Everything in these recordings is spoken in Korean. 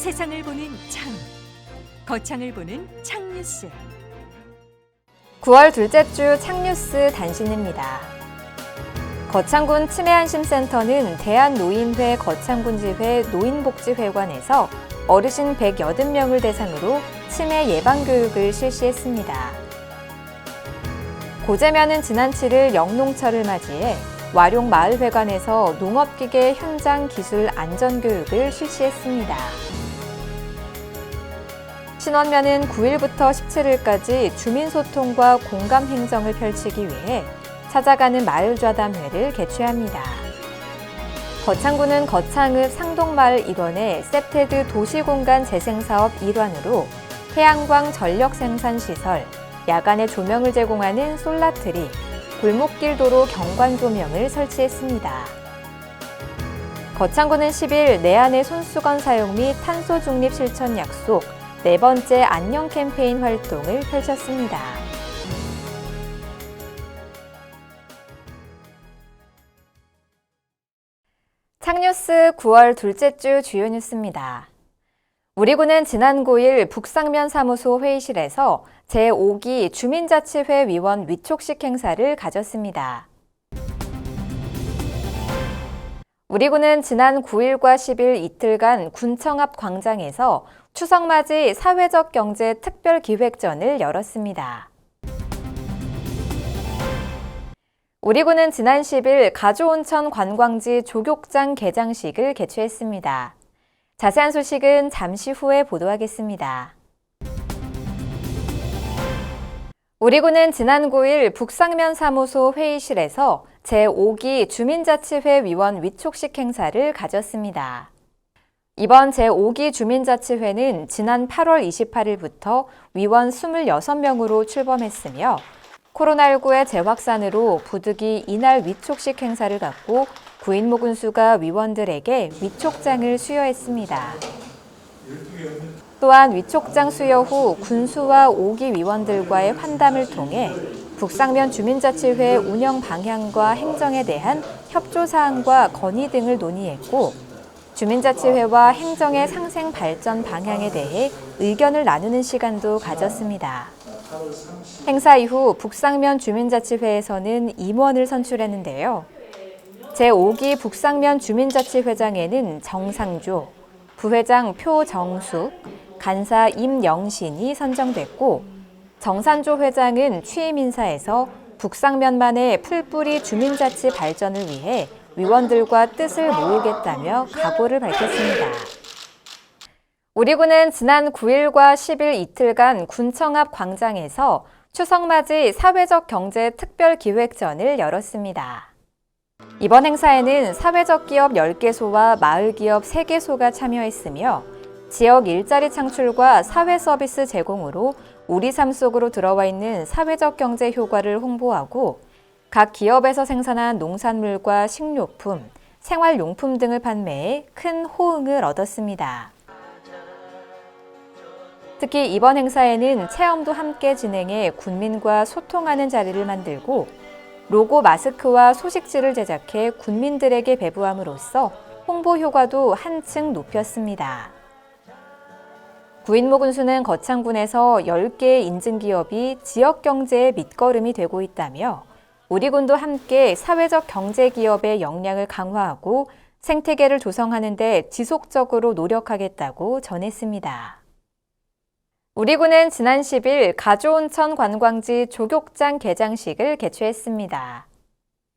세상을 보는 창, 거창을 보는 창뉴스. 9월 둘째 주 창뉴스 단신입니다. 거창군 치매안심센터는 대한노인회 거창군지회 노인복지회관에서 어르신 180명을 대상으로 치매 예방교육을 실시했습니다. 고재면은 지난 7일 영농철을 맞이해 와룡마을회관에서 농업기계 현장 기술 안전교육을 실시했습니다. 신원면은 9일부터 17일까지 주민소통과 공감행정을 펼치기 위해 찾아가는 마을좌담회를 개최합니다. 거창군은 거창읍 상동마을 일원의 셉테드 도시공간 재생사업 일환으로 태양광 전력생산시설, 야간에 조명을 제공하는 솔라트리, 골목길 도로 경관 조명을 설치했습니다. 거창군은 10일 내안의 손수건 사용 및 탄소 중립 실천 약속, 네 번째 안녕 캠페인 활동을 펼쳤습니다. 창뉴스 9월 둘째 주 주요 뉴스입니다. 우리 군은 지난 9일 북상면 사무소 회의실에서 제5기 주민자치회 위원 위촉식 행사를 가졌습니다. 우리 군은 지난 9일과 10일 이틀간 군청 앞 광장에서 추석맞이 사회적 경제 특별기획전을 열었습니다. 우리 군은 지난 10일 가주온천 관광지 조격장 개장식을 개최했습니다. 자세한 소식은 잠시 후에 보도하겠습니다. 우리 군은 지난 9일 북상면 사무소 회의실에서 제5기 주민자치회 위원 위촉식 행사를 가졌습니다. 이번 제5기 주민자치회는 지난 8월 28일부터 위원 26명으로 출범했으며 코로나19의 재확산으로 부득이 이날 위촉식 행사를 갖고 구인모 군수가 위원들에게 위촉장을 수여했습니다. 또한 위촉장 수여 후 군수와 5기 위원들과의 환담을 통해 북상면 주민자치회 운영 방향과 행정에 대한 협조사항과 건의 등을 논의했고 주민자치회와 행정의 상생 발전 방향에 대해 의견을 나누는 시간도 가졌습니다. 행사 이후 북상면 주민자치회에서는 임원을 선출했는데요. 제5기 북상면 주민자치회장에는 정상조, 부회장 표정숙, 간사 임영신이 선정됐고 정산조 회장은 취임 인사에서 북상면만의 풀뿌리 주민자치 발전을 위해 위원들과 뜻을 모으겠다며 각오를 밝혔습니다. 우리 군은 지난 9일과 10일 이틀간 군청 앞 광장에서 추석맞이 사회적 경제 특별기획전을 열었습니다. 이번 행사에는 사회적 기업 10개소와 마을 기업 3개소가 참여했으며 지역 일자리 창출과 사회 서비스 제공으로 우리 삶 속으로 들어와 있는 사회적 경제 효과를 홍보하고 각 기업에서 생산한 농산물과 식료품, 생활용품 등을 판매해 큰 호응을 얻었습니다. 특히 이번 행사에는 체험도 함께 진행해 군민과 소통하는 자리를 만들고 로고 마스크와 소식지를 제작해 군민들에게 배부함으로써 홍보 효과도 한층 높였습니다. 구인모 군수는 거창군에서 10개의 인증기업이 지역 경제의 밑거름이 되고 있다며 우리 군도 함께 사회적 경제기업의 역량을 강화하고 생태계를 조성하는 데 지속적으로 노력하겠다고 전했습니다. 우리 군은 지난 10일 가주온천 관광지 조격장 개장식을 개최했습니다.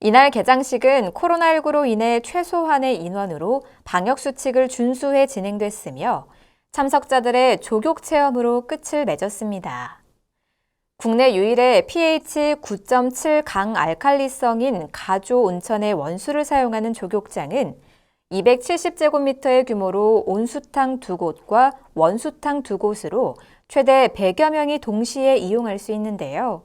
이날 개장식은 코로나19로 인해 최소한의 인원으로 방역수칙을 준수해 진행됐으며 참석자들의 조격 체험으로 끝을 맺었습니다. 국내 유일의 pH 9.7 강알칼리성인 가조 온천의 원수를 사용하는 조격장은 270제곱미터의 규모로 온수탕 2곳과 원수탕 2곳으로 최대 100여 명이 동시에 이용할 수 있는데요.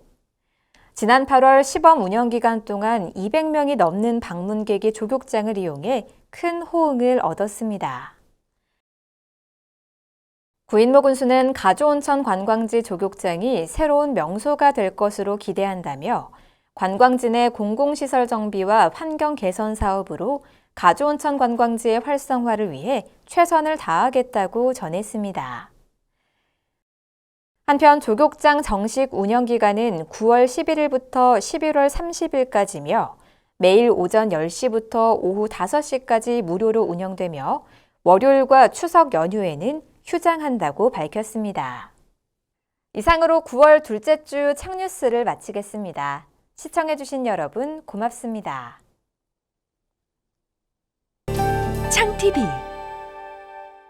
지난 8월 시범 운영 기간 동안 200명이 넘는 방문객이 조격장을 이용해 큰 호응을 얻었습니다. 구인모 군수는 가주온천 관광지 조격장이 새로운 명소가 될 것으로 기대한다며 관광지 내 공공시설 정비와 환경 개선 사업으로 가주온천 관광지의 활성화를 위해 최선을 다하겠다고 전했습니다. 한편 조격장 정식 운영 기간은 9월 11일부터 11월 30일까지며 매일 오전 10시부터 오후 5시까지 무료로 운영되며 월요일과 추석 연휴에는 휴장한다고 밝혔습니다. 이상으로 9월 둘째 주 창뉴스를 마치겠습니다. 시청해주신 여러분 고맙습니다. 창TV